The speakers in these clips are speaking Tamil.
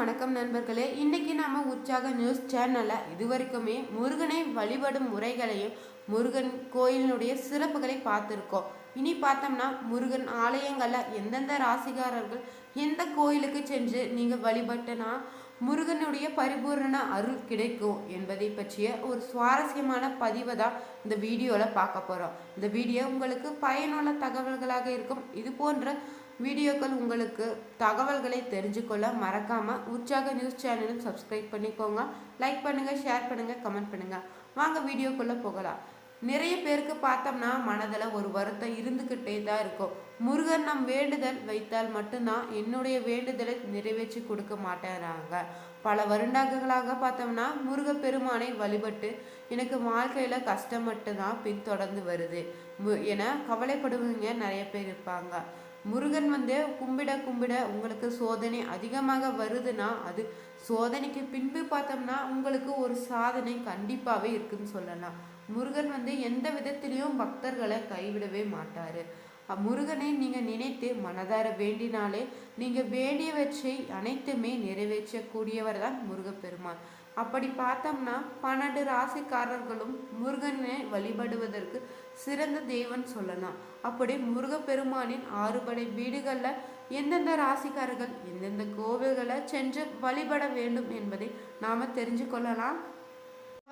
வணக்கம் நண்பர்களே. இன்னைக்கு நாம உற்சாக நியூஸ் சேனல்ல இதுவரைக்குமே முருகனை வழிபடும் முறைகளையும் முருகன் கோயிலினுடைய சிறப்புகளை பார்த்துருக்கோம். இனி பார்த்தோம்னா முருகன் ஆலயங்கள்ல எந்தெந்த ராசிக்காரர்கள் எந்த கோயிலுக்கு சென்று நீங்க வழிபட்டனா முருகனுடைய பரிபூரண அருள் கிடைக்கும் என்பதை பற்றிய ஒரு சுவாரஸ்யமான பதிவை தான் இந்த வீடியோவில் பார்க்க போகிறோம். இந்த வீடியோ உங்களுக்கு பயனுள்ள தகவல்களாக இருக்கும். இது போன்ற வீடியோக்கள் உங்களுக்கு தகவல்களை தெரிஞ்சுக்கொள்ள மறக்காமல் உற்சாக நியூஸ் சேனலும் சப்ஸ்கிரைப் பண்ணிக்கோங்க. லைக் பண்ணுங்கள், ஷேர் பண்ணுங்கள், கமெண்ட் பண்ணுங்கள். வாங்க வீடியோக்குள்ளே போகலாம். நிறைய பேருக்கு பார்த்தோம்னா மனதில் ஒரு வருத்தம் இருந்துக்கிட்டே தான் இருக்கும். முருகன் நம் வேண்டுதல் வைத்தால் மட்டும்தான் என்னுடைய வேண்டுதலை நிறைவேற்றி கொடுக்க மாட்டேறாங்க. பல வருடங்களாக பார்த்தோம்னா முருகப்பெருமானை வழிபட்டு எனக்கு வாழ்க்கையில் கஷ்டம் மட்டும்தான் பின்தொடர்ந்து வருது என கவலைப்படுவீங்க நிறைய பேர் இருப்பாங்க. முருகன் கும்பிட கும்பிட உங்களுக்கு சோதனை அதிகமாக வருதுன்னா அது சோதனைக்கு பின்பு பார்த்தோம்னா உங்களுக்கு ஒரு சாதனை கண்டிப்பாகவே இருக்குன்னு சொல்லலாம். முருகன் எந்த விதத்திலையும் பக்தர்களை கைவிடவே மாட்டாரு. முருகனை நீங்கள் நினைத்து மனதார வேண்டினாலே நீங்கள் வேண்டியவற்றை அனைத்துமே நிறைவேற்றக்கூடியவர் தான் முருகப்பெருமான். அப்படி பார்த்தோம்னா 12 ராசிக்காரர்களும் முருகனை வழிபடுவதற்கு சிறந்த தெய்வன் சொல்லலாம். அப்படி முருகப்பெருமானின் 6 படை வீடுகளில் எந்தெந்த ராசிக்காரர்கள் எந்தெந்த கோவில்களை சென்று வழிபட வேண்டும் என்பதை நாம் தெரிஞ்சு கொள்ளலாம்.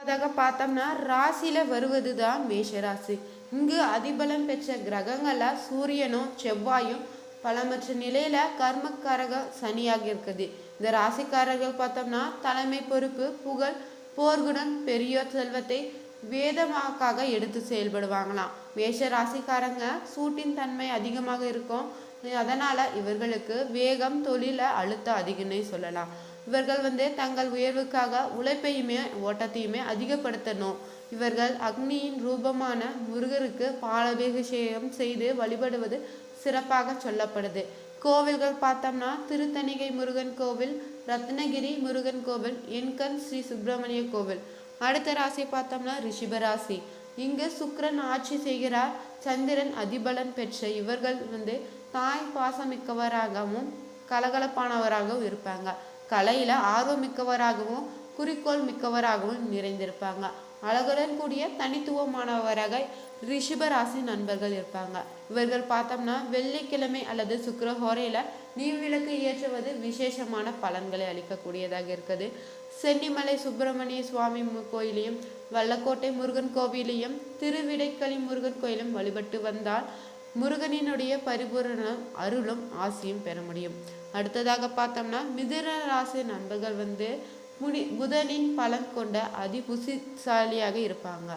அதாக பார்த்தோம்னா ராசியில வருவது தான் மேஷராசி. இங்கு அதிபலம் பெற்ற கிரகங்கள சூரியனும் செவ்வாயும் பலமற்ற நிலையில கர்மக்காரக சனியாக இருக்குது. இந்த ராசிக்காரர்கள் பார்த்தோம்னா தலைமை பொறுப்பு, புகழ், போர்க்குணம், பெரியோர் செல்வத்தை வேதமாக்காக எடுத்து செயல்படுவாங்களாம். மேஷ ராசிக்காரங்க சூட்டின் தன்மை அதிகமாக இருக்கும். அதனால இவர்களுக்கு வேகம், தொழில அழுத்தம் அதிகம்னே சொல்லலாம். இவர்கள் தங்கள் உயர்வுக்காக உழைப்பையுமே ஓட்டத்தையுமே அதிகப்படுத்தணும். இவர்கள் அக்னியின் ரூபமான முருகருக்கு பாலாபிஷேகம் செய்து வழிபடுவது சிறப்பாக சொல்லப்படுது. கோவில்கள் பார்த்தோம்னா திருத்தணிகை முருகன் கோவில், ரத்னகிரி முருகன் கோவில், என்கண் ஸ்ரீ சுப்பிரமணிய கோவில். அடுத்த ராசி பார்த்தோம்னா ரிஷிபராசி. இங்கு சுக்கிரன் ஆட்சி செய்கிறார். சந்திரன் அதிபலன் பெற்ற இவர்கள் தாய் பாசமிக்கவராகவும் கலகலப்பானவராகவும் இருப்பாங்க. கலையில ஆர்வமிக்கவராகவும் குறிக்கோள் மிக்கவராகவும் நிறைந்திருப்பாங்க. அழகுடன் கூடிய தனித்துவமானவராக ரிஷிபராசி நண்பர்கள் இருப்பாங்க. இவர்கள் பார்த்தோம்னா வெள்ளிக்கிழமை அல்லது சுக்கிரஹோரையில நீர்விளக்கு ஏற்றுவது விசேஷமான பலன்களை அளிக்கக்கூடியதாக இருக்குது. சென்னிமலை சுப்பிரமணிய சுவாமி கோயிலையும் வல்லக்கோட்டை முருகன் கோவிலையும் திருவிடைக்களி முருகன் கோயிலும் வழிபட்டு வந்தால் முருகனினுடைய பரிபூரண அருளும் ஆசியும் பெற முடியும். அடுத்ததாக பார்த்தோம்னா மிதுன ராசி நண்பர்கள் புதனின் பலன் கொண்ட அதிபுத்திசாலியாக இருப்பாங்க.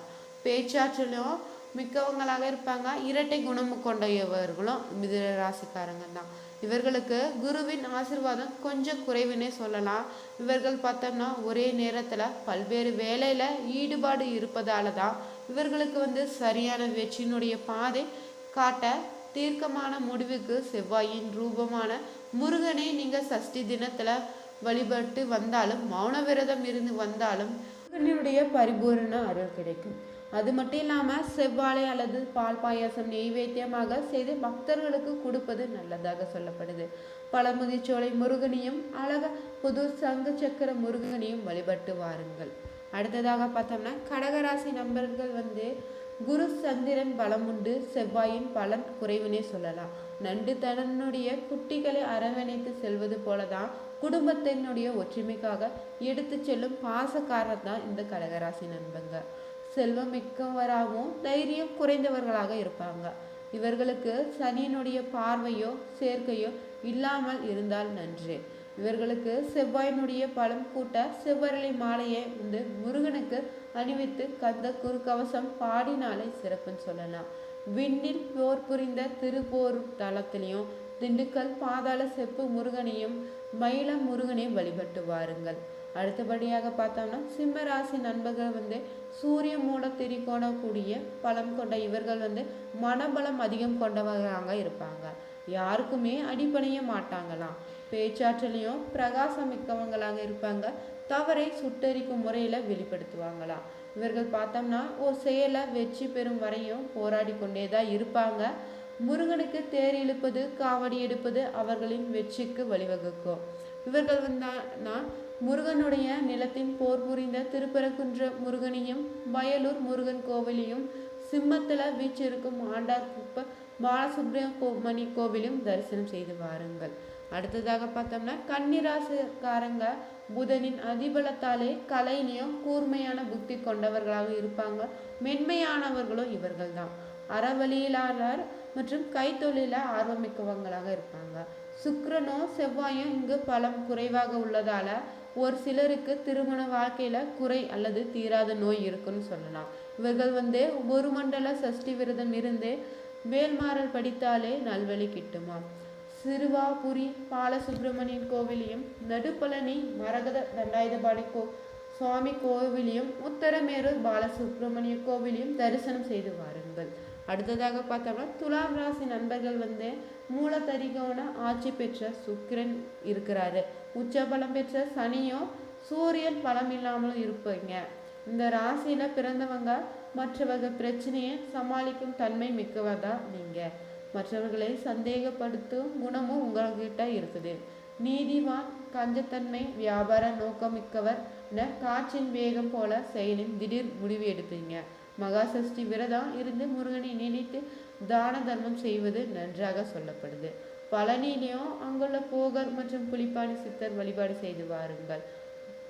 பேச்சாற்றலும் மிக்கவங்களாக இருப்பாங்க. இரட்டை குணம் கொண்டவர்களும் மிதுன ராசிக்காரங்க தான். இவர்களுக்கு குருவின் ஆசீர்வாதம் கொஞ்சம் குறைவுன்னே சொல்லலாம். இவர்கள் பார்த்தோம்னா ஒரே நேரத்தில் பல்வேறு வேலையில் ஈடுபாடு இருப்பதால தான் இவர்களுக்கு சரியான வெற்றியினுடைய பாதை காட்ட தீர்க்கமான முடிவுக்கு செவ்வாயின் ரூபமான முருகனை நீங்கள் சஷ்டி தினத்தில் வழிபட்டு வந்தாலும் மௌன விரதம் இருந்து வந்தாலும் முருகனுடைய பரிபூரண அருள் கிடைக்கும். அது மட்டும் இல்லாமல் செவ்வாழை அல்லது பால் பாயாசம் நெய்வேத்தியமாக செய்து பக்தர்களுக்கு கொடுப்பது நல்லதாக சொல்லப்படுது. பழமுதிர்ச்சோலை முருகனையும் அழக புது சங்கு சக்கர முருகனையும் வழிபட்டு வாருங்கள். அடுத்ததாக பார்த்தோம்னா கடகராசி நண்பர்கள் குரு சந்திரன் பலம் உண்டு, செவ்வாயின் பலன் குறைவுனே சொல்லலாம். நண்டு தன்னுடைய குட்டிகளை அரவணைத்து செல்வது போலதான் குடும்பத்தினுடைய ஒற்றுமைக்காக எடுத்து செல்லும் பாசக்காரர் தான் இந்த கடகராசி நண்பங்க. செல்வம் மிக்கவராகவும் தைரியம் குறைந்தவர்களாக இருப்பாங்க. இவர்களுக்கு சனியினுடைய பார்வையோ சேர்க்கையோ இல்லாமல் இருந்தால் நன்று. இவர்களுக்கு செவ்வாயினுடைய பலம் கூட்ட செவ்வரளி மாலையை முருகனுக்கு அணிவித்து கந்த குறுக்கவசம் பாடினாலே சிறப்புன்னு சொல்லலாம். விண்ணில் போர் புரிந்த திருப்போர் தளத்திலையும் திண்டுக்கல் பாதாள செப்பு முருகனையும் மயிலம் முருகனையும் வழிபட்டு வாருங்கள். அடுத்தபடியாக பார்த்தோம்னா சிம்மராசி நண்பர்கள் சூரிய மூல திரிகோணக்கூடிய பலம் கொண்ட இவர்கள் மனபலம் அதிகம் கொண்டவர்களாக இருப்பாங்க. யாருக்குமே அடிபணிய மாட்டாங்களாம். பேச்சாற்றலையும் பிரகாசம் மிக்கவங்களாக இருப்பாங்க. தவறை சுட்டரிக்கும் முறையில் வெளிப்படுத்துவாங்களாம். இவர்கள் பார்த்தோம்னா ஒரு செயலை வெற்றி பெறும் வரையும் போராடி கொண்டே தான் இருப்பாங்க. முருகனுக்கு தேர் இழுப்பது, காவடி எடுப்பது அவர்களின் வெற்றிக்கு வழிவகுக்கும். இவர்கள் முருகனுடைய நிலத்தின் போர் புரிந்த திருப்பரங்குன்ற முருகனையும் வயலூர் முருகன் கோவிலையும் சிம்மத்தில் வீச்சிருக்கும் ஆண்டார் குப்ப பாலசுப்ரமணி கோவிலும் தரிசனம் செய்து வாருங்கள். அடுத்ததாக பார்த்தோம்னா கன்னிராசிக்காரங்க புதனின் அதிபலத்தாலே கலையிலையும் கூர்மையான புத்தி கொண்டவர்களாக இருப்பாங்க. மென்மையானவர்களும் இவர்கள் தான். அறவழியிலாளர் மற்றும் கைத்தொழில ஆர்வமிக்கவங்களாக இருப்பாங்க. சுக்கிரனோ செவ்வாயும் இங்கு பலம் குறைவாக உள்ளதால ஒரு சிலருக்கு திருமண வாழ்க்கையில குறை அல்லது தீராத நோய் இருக்குன்னு சொல்லலாம். இவர்கள் ஒரு மண்டல சஷ்டி விரதம் இருந்து வேல்மாறல் படித்தாலே நல்வழி கிட்டுமா. சிறுவாபுரி பாலசுப்ரமணியன் கோவிலையும் நடுப்பழனி மரகத தண்டாயுதபாணி சுவாமி கோவிலையும் உத்தரமேரூர் பாலசுப்ரமணிய கோவிலையும் தரிசனம் செய்து வாருங்கள். அடுத்ததாக பார்த்தோம்னா துலாம் ராசி நண்பர்கள் மூலத்தரிகோண ஆட்சி பெற்ற சுக்கிரன் இருக்கிறாரு. உச்ச பலம் பெற்ற சனியும் சூரியன் பலம் இல்லாமலும் இருப்பீங்க. இந்த ராசியில பிறந்தவங்க மற்றவர்கள் பிரச்சனையை சமாளிக்கும் தன்மை மிக்கவதா நீங்க. மற்றவர்களை சந்தேகப்படுத்தும் குணமும் உங்ககிட்ட இருக்குது. நீதிவான், கஞ்சத்தன்மை, வியாபார நோக்கமிக்கவர் என காற்றின் வேகம் போல செயலின் திடீர் முடிவு எடுப்பீங்க. மகாசஷ்டி விரதம் இருந்து முருகனை நினைத்து தான தர்மம் செய்வது நன்றாக சொல்லப்படுது. பழனியிலையும் அங்குள்ள போகர் மற்றும் புலிப்பாணி சித்தர் வழிபாடு செய்து வாருங்கள்.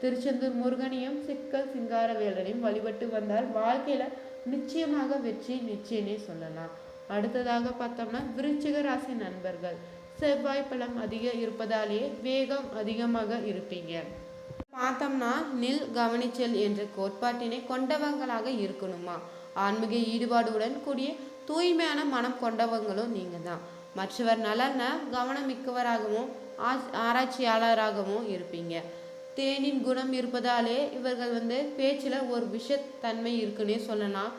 திருச்செந்தூர் முருகனையும் சிக்கல் சிங்காரவேலனையும் வழிபட்டு வந்தால் வாழ்க்கையில நிச்சயமாக வெற்றி நிச்சயமே சொல்லலாம். அடுத்ததாக பார்த்தோம்னா விருச்சிக ராசி நண்பர்கள் செவ்வாய் பலம் அதிகம் இருப்பதாலேயே வேகம் அதிகமாக இருப்பீங்க. பார்த்தோம்னா நில் கவனிச்சல் என்ற கோட்பாட்டினை கொண்டவங்களாக இருக்கணுமா. ஆன்மீக ஈடுபாடுடன் கூடிய தூய்மையான மனம் கொண்டவங்களும் நீங்க தான். மற்றவர் நலன கவனமிக்கவராகவும் ஆராய்ச்சியாளராகவும் இருப்பீங்க. தேனின் குணம் இருப்பதாலே இவர்கள் பேச்சில் ஒரு விஷத்தன்மை இருக்குன்னே சொல்லலாம்.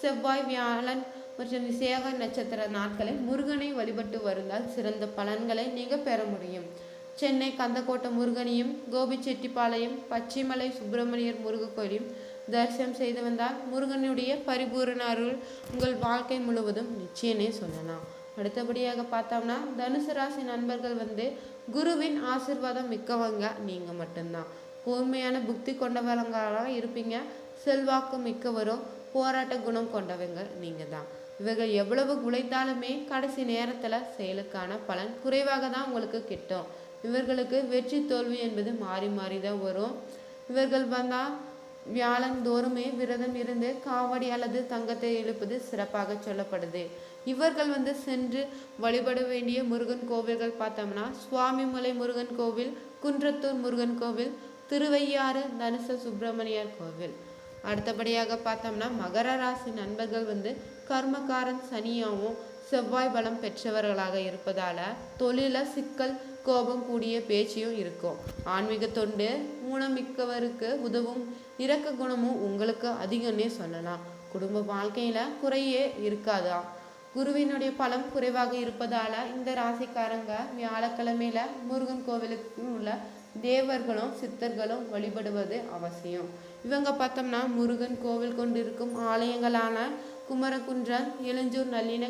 செவ்வாய், வியாழன் மற்றும் விசேக நட்சத்திர நாட்களில் முருகனை வழிபட்டு வருந்தால் சிறந்த பலன்களை நீங்க பெற முடியும். சென்னை கந்தக்கோட்டை முருகனையும் கோபிச்செட்டிப்பாளையம் பச்சைமலை சுப்பிரமணியர் முருக கோயிலையும் தரிசனம் செய்து வந்தால் முருகனுடைய பரிபூரண அருள் உங்கள் வாழ்க்கை முழுவதும் நிச்சயமே சொல்லலாம். அடுத்தபடியாக பார்த்தோம்னா தனுசு ராசி நண்பர்கள் குருவின் ஆசீர்வாதம் மிக்கவங்க நீங்க மட்டும்தான். கூர்மையான புத்தி கொண்டவங்களாக இருப்பீங்க. செல்வாக்கு மிக்கவரும் போராட்ட குணம் கொண்டவங்க நீங்க தான். இவர்கள் எவ்வளவு உழைத்தாலுமே கடைசி நேரத்துல செயலுக்கான பலன் குறைவாக தான் உங்களுக்கு கிட்டும். இவர்களுக்கு வெற்றி தோல்வி என்பது மாறி மாறி தான் வரும். இவர்கள் வியாழன் தோறுமே விரதம் இருந்து காவடி அல்லது தங்கத்தை எழுப்பது சிறப்பாக சொல்லப்படுது. இவர்கள் சென்று வழிபட வேண்டிய முருகன் கோவில்கள் பார்த்தோம்னா சுவாமிமலை முருகன் கோவில், குன்றத்தூர் முருகன் கோவில், திருவையாறு தனுச சுப்பிரமணியர் கோவில். அடுத்தபடியாக பார்த்தோம்னா மகர ராசி நண்பர்கள் கர்மக்காரன் சனியாகவும் செவ்வாய் பலம் பெற்றவர்களாக இருப்பதால தொழில சிக்கல், கோபம் கூடிய பேச்சியும் இருக்கும். ஆன்மீக தொண்டு ஊனமிக்கவருக்கு உதவும் இரக்க குணமும் உங்களுக்கு அதிகம்னே சொல்லலாம். குடும்ப வாழ்க்கையில குறையே இருக்காதா. குருவினுடைய பலம் குறைவாக இருப்பதால இந்த ராசிக்காரங்க வியாழக்கிழமையில முருகன் கோவிலுக்கு உள்ள தேவர்களும் சித்தர்களும் வழிபடுவது அவசியம். இவங்க பார்த்தோம்னா முருகன் கோவில் கொண்டிருக்கும் ஆலயங்களான குமரகுன்றம், எழுஞ்சூர் நல்லின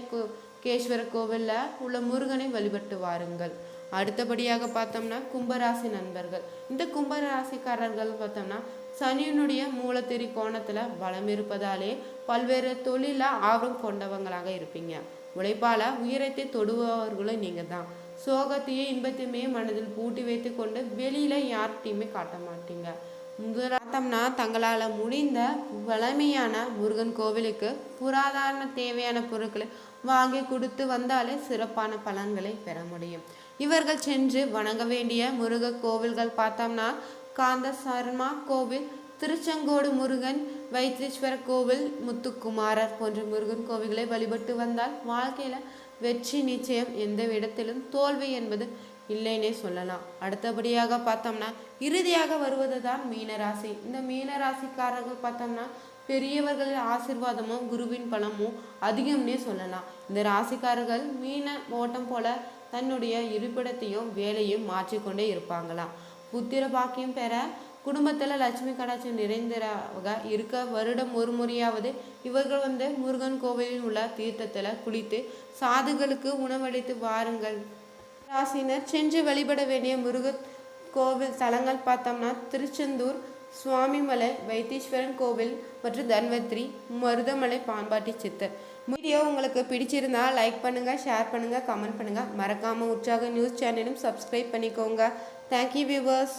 கேஸ்வர கோவிலில் உள்ள முருகனை வழிபட்டு வாருங்கள். அடுத்தபடியாக பார்த்தோம்னா கும்பராசி நண்பர்கள். இந்த கும்பராசிக்காரர்கள் பார்த்தோம்னா சனியினுடைய மூலத்திரி கோணத்துல பலம் இருப்பதாலே பல்வேறு தொழில ஆர்வம் கொண்டவங்களாக இருப்பீங்க. உழைப்பால உயரத்தை தொடுபவர்களும் நீங்க தான். சோகத்தையும் இன்பத்தையுமே மனதில் பூட்டி வைத்து கொண்டு வெளியில யார்கிட்டையுமே காட்ட மாட்டீங்க. பார்த்தோம்னா தங்களால் முடிந்த வலிமையான முருகன் கோவிலுக்கு புராதான தேவையான பொருட்களை வாங்கி கொடுத்து வந்தாலே சிறப்பான பலன்களை பெற முடியும். இவர்கள் சென்று வணங்க வேண்டிய முருக கோவில்கள் பார்த்தோம்னா காந்த சர்மா கோவில், திருச்செங்கோடு முருகன், வைத்தீஸ்வர கோவில், முத்துக்குமாரர் போன்ற முருகன் கோவில்களை வழிபட்டு வந்தால் வாழ்க்கையில வெற்றி நிச்சயம். எந்த இடத்திலும் தோல்வி என்பது இல்லைன்னே சொல்லலாம். அடுத்தபடியாக பார்த்தோம்னா இறுதியாக வருவது தான் மீனராசி. இந்த மீனராசிக்காரர்கள் பார்த்தோம்னா பெரியவர்களின் ஆசீர்வாதமும் குருவின் பலமும் அதிகம்னே சொல்லலாம். இந்த ராசிக்காரர்கள் மீன ஓட்டம் போல தன்னுடைய இருப்பிடத்தையும் வேலையும் மாற்றிக்கொண்டே இருப்பாங்களாம். புத்திர பாக்கியம் பெற, குடும்பத்தில் லட்சுமி கடாட்சியம் நிறைந்தராக இருக்க வருடம் ஒரு முறையாவது இவர்கள் முருகன் கோவிலில் உள்ள தீர்த்தத்தில் குளித்து சாதுகளுக்கு உணவளித்து வாருங்கள். ராசினர் சென்று வழிபட வேண்டிய முருக கோவில் தலங்கள் பார்த்தோம்னா திருச்செந்தூர், சுவாமிமலை, வைத்தீஸ்வரன் கோவில் மற்றும் தன்வந்திரி, மருதமலை, பாம்பாட்டி சித்தர். வீடியோ உங்களுக்கு பிடிச்சிருந்தா லைக் பண்ணுங்கள், ஷேர் பண்ணுங்கள், கமெண்ட் பண்ணுங்கள். மறக்காமல் உற்சாக நியூஸ் சேனலும் சப்ஸ்கிரைப் பண்ணிக்கோங்க. Thank you viewers.